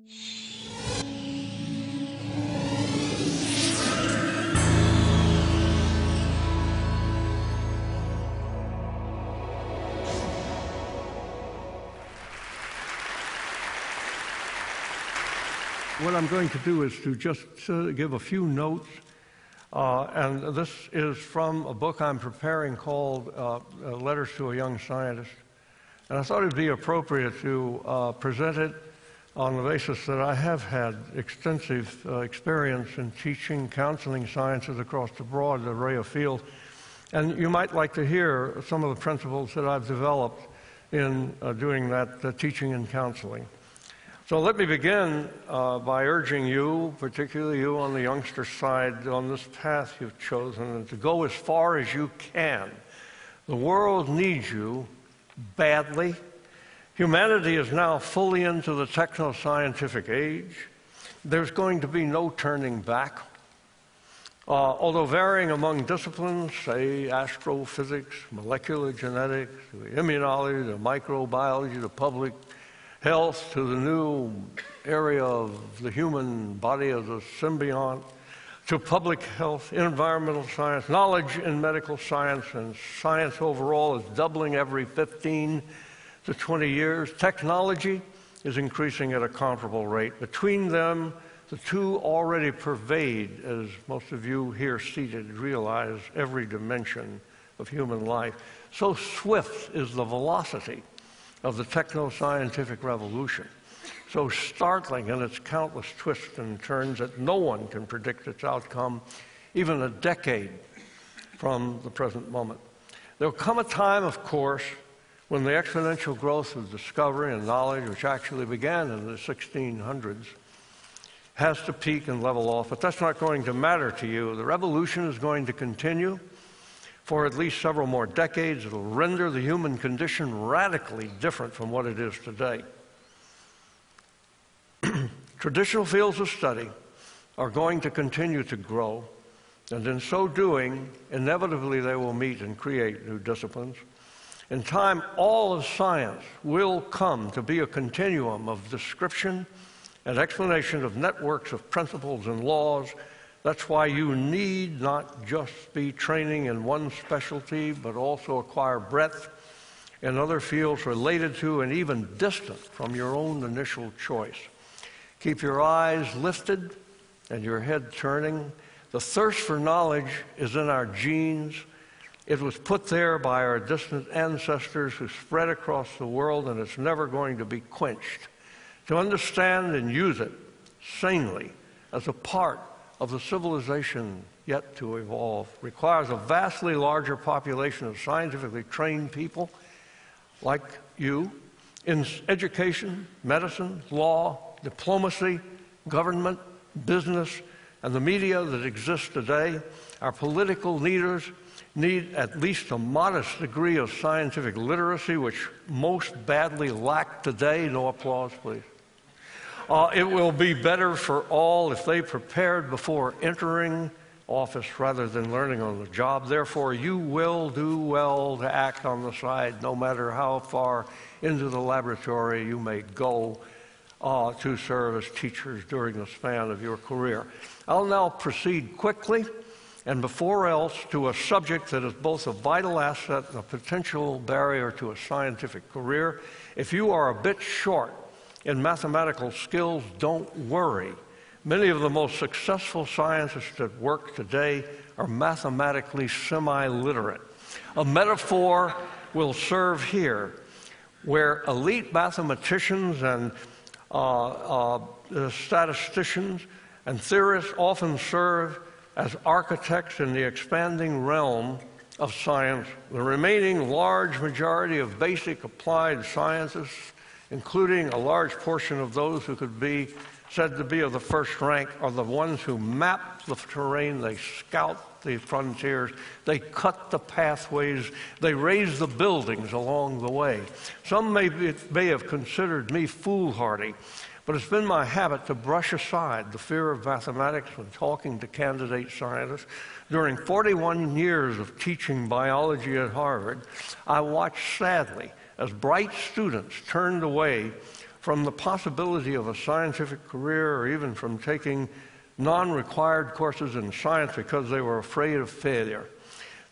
What I'm going to do is to just give a few notes, and this is from a book I'm preparing called Letters to a Young Scientist. And I thought it would be appropriate to present it on the basis that I have had extensive experience in teaching, counseling sciences across the broad array of fields. And you might like to hear some of the principles that I've developed in doing that teaching and counseling. So let me begin by urging you, particularly you on the youngster side, on this path you've chosen, and to go as far as you can. The world needs you badly. Humanity is now fully into the techno-scientific age. There's going to be no turning back. Although varying among disciplines, say astrophysics, molecular genetics, immunology, the microbiology, the public health, to the new area of the human body as a symbiont, to public health, environmental science, knowledge in medical science, and science overall is doubling every 15 to 20 years. Technology is increasing at a comparable rate. Between them, the two already pervade, as most of you here seated realize, every dimension of human life. So swift is the velocity of the techno-scientific revolution, so startling in its countless twists and turns that no one can predict its outcome, even a decade from the present moment. There will come a time, of course, when the exponential growth of discovery and knowledge, which actually began in the 1600s, has to peak and level off, but that's not going to matter to you. The revolution is going to continue for at least several more decades. It'll render the human condition radically different from what it is today. Traditional fields of study are going to continue to grow, and in so doing, inevitably they will meet and create new disciplines. In time, all of science will come to be a continuum of description and explanation of networks of principles and laws. That's why you need not just be training in one specialty, but also acquire breadth in other fields related to and even distant from your own initial choice. Keep your eyes lifted and your head turning. The thirst for knowledge is in our genes. It was put there by our distant ancestors who spread across the world, and it's never going to be quenched. To understand and use it sanely as a part of the civilization yet to evolve requires a vastly larger population of scientifically trained people like you in education, medicine, law, diplomacy, government, business, and the media that exists today. Our political leaders need at least a modest degree of scientific literacy, which most badly lack today. No applause, please. It will be better for all if they prepared before entering office rather than learning on the job. Therefore, you will do well to act on the side, no matter how far into the laboratory you may go to serve as teachers during the span of your career. I'll now proceed quickly and before else to a subject that is both a vital asset and a potential barrier to a scientific career. If you are a bit short in mathematical skills, don't worry. Many of the most successful scientists at work today are mathematically semi-literate. A metaphor will serve here, where elite mathematicians and statisticians and theorists often serve as architects in the expanding realm of science. The remaining large majority of basic applied sciences, including a large portion of those who could be said to be of the first rank, are the ones who map the terrain, they scout the frontiers, they cut the pathways, they raise the buildings along the way. Some may have considered me foolhardy, but it's been my habit to brush aside the fear of mathematics when talking to candidate scientists. During 41 years of teaching biology at Harvard, I watched sadly as bright students turned away from the possibility of a scientific career or even from taking non-required courses in science because they were afraid of failure.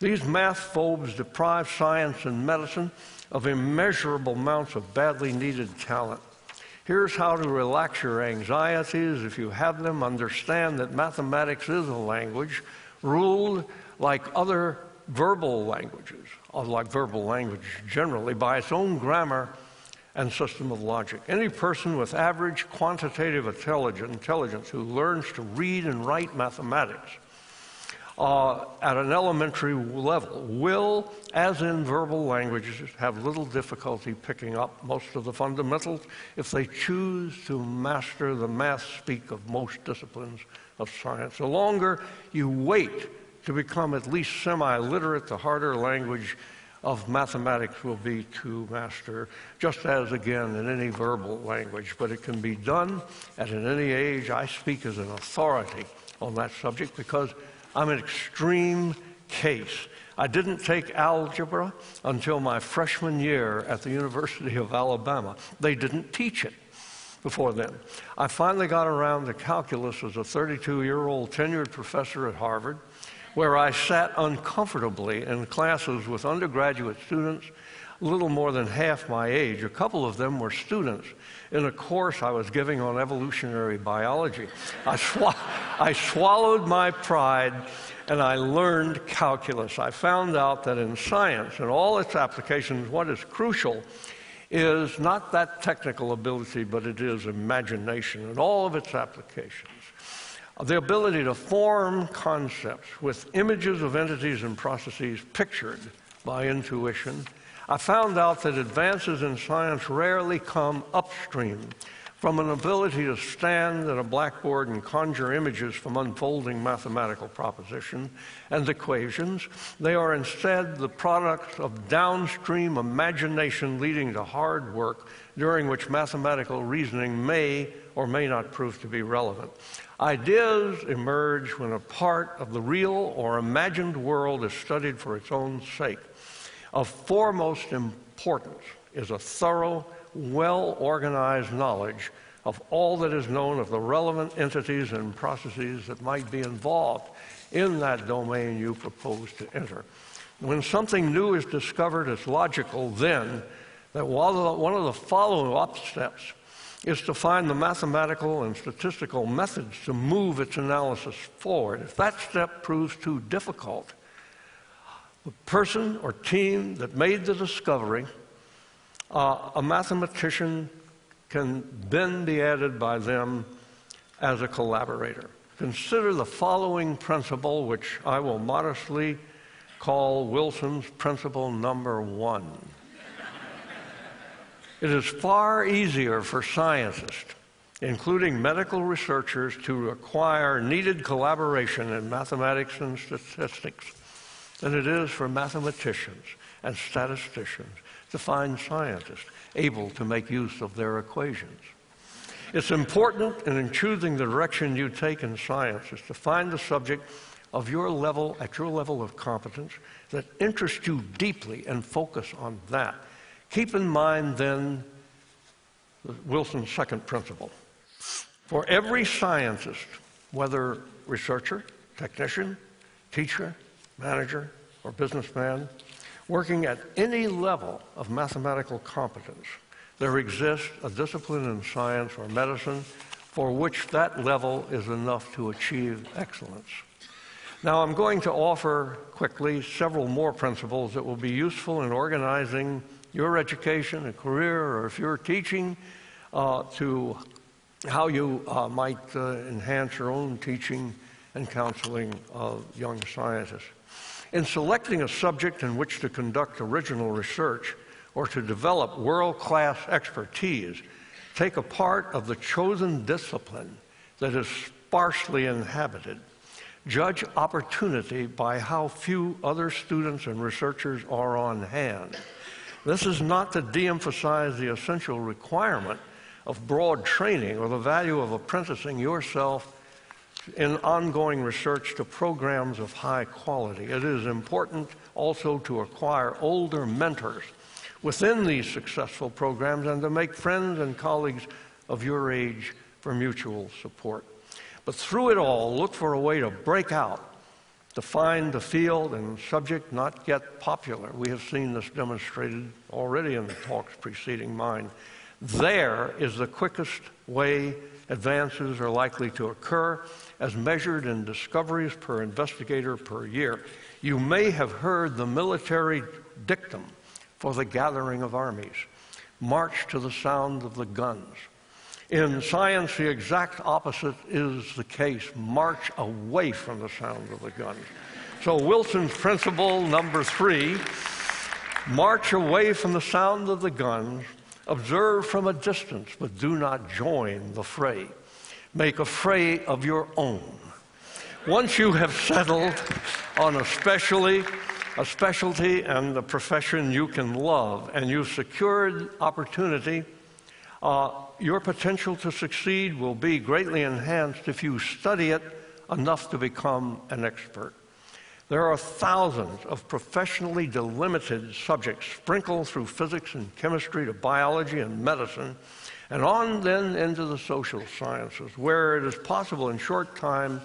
These math phobes deprive science and medicine of immeasurable amounts of badly needed talent. Here's how to relax your anxieties if you have them. Understand that mathematics is a language ruled like other verbal languages, or like verbal language generally, by its own grammar and system of logic. Any person with average quantitative intelligence who learns to read and write mathematics at an elementary level will, as in verbal languages, have little difficulty picking up most of the fundamentals if they choose to master the math speak of most disciplines of science. The longer you wait to become at least semi-literate, the harder language of mathematics will be to master, just as, again, in any verbal language. But it can be done at any age. I speak as an authority on that subject because I'm an extreme case. I didn't take algebra until my freshman year at the University of Alabama. They didn't teach it before then. I finally got around to calculus as a 32-year-old tenured professor at Harvard, where I sat uncomfortably in classes with undergraduate students a little more than half my age. A couple of them were students in a course I was giving on evolutionary biology. I swallowed my pride and I learned calculus. I found out that in science and all its applications, what is crucial is not that technical ability, but it is imagination and all of its applications. The ability to form concepts with images of entities and processes pictured by intuition. I found out that advances in science rarely come upstream from an ability to stand at a blackboard and conjure images from unfolding mathematical propositions and equations. They are instead the products of downstream imagination leading to hard work, during which mathematical reasoning may or may not prove to be relevant. Ideas emerge when a part of the real or imagined world is studied for its own sake. Of foremost importance is a thorough, well-organized knowledge of all that is known of the relevant entities and processes that might be involved in that domain you propose to enter. When something new is discovered, it's logical then that one of the follow-up steps is to find the mathematical and statistical methods to move its analysis forward. If that step proves too difficult, the person or team that made the discovery, a mathematician can then be added by them as a collaborator. Consider the following principle, which I will modestly call Wilson's principle number 1. It is far easier for scientists, including medical researchers, to acquire needed collaboration in mathematics and statistics than it is for mathematicians and statisticians to find scientists able to make use of their equations. It's important in choosing the direction you take in science is to find the subject of your level, at your level of competence, that interests you deeply and focus on that. Keep in mind then Wilson's second principle. For every scientist, whether researcher, technician, teacher, manager, or businessman, working at any level of mathematical competence, there exists a discipline in science or medicine for which that level is enough to achieve excellence. Now, I'm going to offer quickly several more principles that will be useful in organizing your education and career, or if you're teaching, to how you might enhance your own teaching and counseling of young scientists. In selecting a subject in which to conduct original research or to develop world-class expertise, take a part of the chosen discipline that is sparsely inhabited. Judge opportunity by how few other students and researchers are on hand. This is not to de-emphasize the essential requirement of broad training or the value of apprenticing yourself in ongoing research to programs of high quality. It is important also to acquire older mentors within these successful programs and to make friends and colleagues of your age for mutual support. But through it all, look for a way to break out, to find the field and subject not yet popular. We have seen this demonstrated already in the talks preceding mine. There is the quickest way advances are likely to occur, as measured in discoveries per investigator per year. You may have heard the military dictum for the gathering of armies: march to the sound of the guns. In science, the exact opposite is the case: march away from the sound of the guns. So Wilson's principle number 3, march away from the sound of the guns, observe from a distance, but do not join the fray. Make a fray of your own. Once you have settled on a specialty and a profession you can love, and you've secured opportunity, your potential to succeed will be greatly enhanced if you study it enough to become an expert. There are thousands of professionally delimited subjects sprinkled through physics and chemistry to biology and medicine, and on then into the social sciences, where it is possible in short time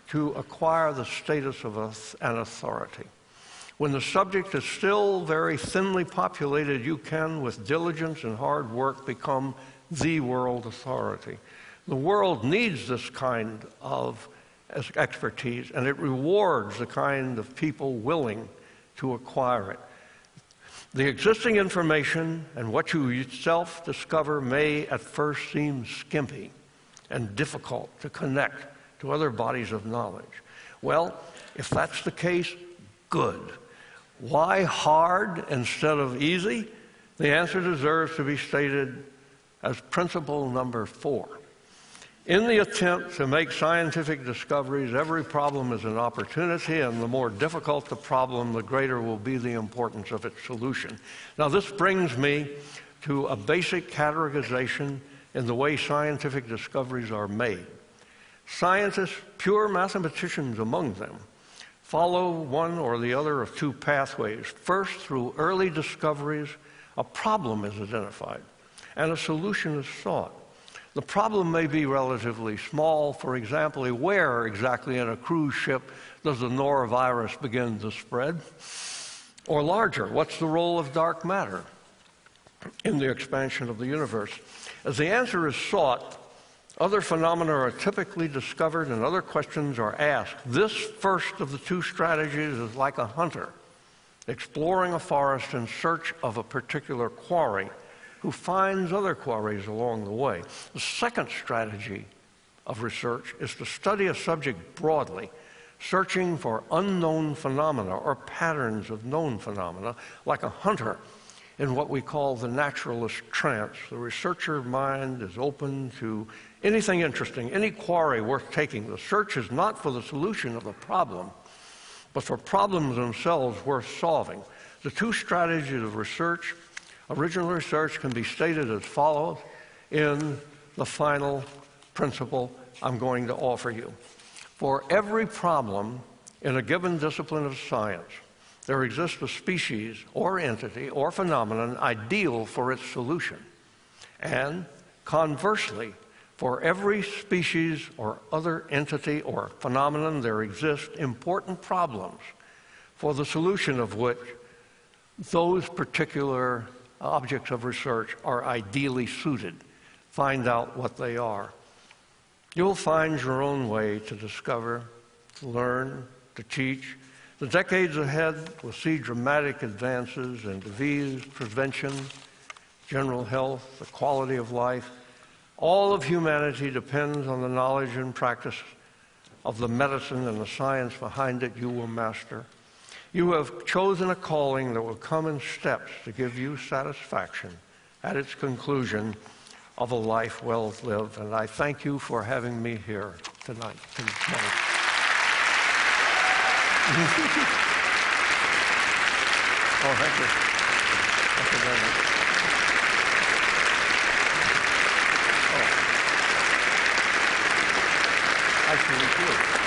to acquire the status of an authority. When the subject is still very thinly populated, you can, with diligence and hard work, become the world authority. The world needs this kind of expertise, and it rewards the kind of people willing to acquire it. The existing information and what you yourself discover may at first seem skimpy and difficult to connect to other bodies of knowledge. Well, if that's the case, good. Why hard instead of easy? The answer deserves to be stated as principle number 4. In the attempt to make scientific discoveries, every problem is an opportunity, and the more difficult the problem, the greater will be the importance of its solution. Now, this brings me to a basic categorization in the way scientific discoveries are made. Scientists, pure mathematicians among them, follow one or the other of 2 pathways. First, through early discoveries, a problem is identified and a solution is sought. The problem may be relatively small. For example, where exactly in a cruise ship does the norovirus begin to spread? Or larger, what's the role of dark matter in the expansion of the universe? As the answer is sought, other phenomena are typically discovered and other questions are asked. This first of the 2 strategies is like a hunter exploring a forest in search of a particular quarry, who finds other quarries along the way. The second strategy of research is to study a subject broadly, searching for unknown phenomena or patterns of known phenomena, like a hunter in what we call the naturalist trance. The researcher mind is open to anything interesting, any quarry worth taking. The search is not for the solution of the problem, but for problems themselves worth solving. The 2 strategies of research, original research, can be stated as follows in the final principle I'm going to offer you. For every problem in a given discipline of science, there exists a species or entity or phenomenon ideal for its solution. And conversely, for every species or other entity or phenomenon, there exist important problems for the solution of which those particular objects of research are ideally suited. Find out what they are. You'll find your own way to discover, to learn, to teach. The decades ahead will see dramatic advances in disease prevention, general health, the quality of life. All of humanity depends on the knowledge and practice of the medicine and the science behind it you will master. You have chosen a calling that will come in steps to give you satisfaction at its conclusion of a life well lived. And I thank you for having me here tonight. Oh, thank you. Thank you very much. Oh. Actually, too.